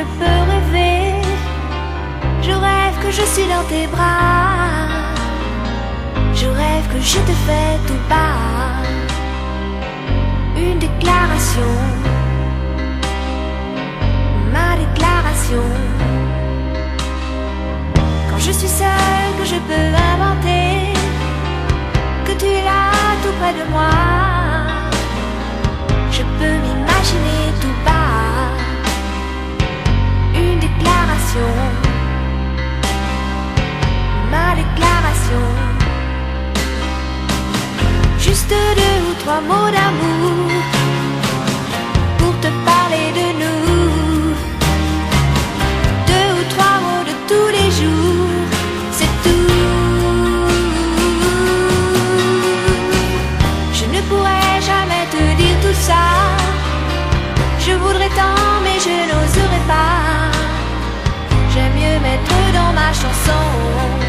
je peux rêver. Je rêve que je suis dans tes bras. Je rêve que je te fais tout bas une déclaration, ma déclaration. Quand je suis seule, que je peux inventer que tu es là tout près de moi. Je peux m'imaginer tout bas une déclaration, ma déclaration. Juste 2 ou 3 mots d'amour pour te parler de nous. 2 ou 3 mots de tous les jours, c'est tout. Je ne pourrais jamais te dire tout ça. Je voudrais tant mais je n'oserais pas. J'aime mieux mettre dans ma chanson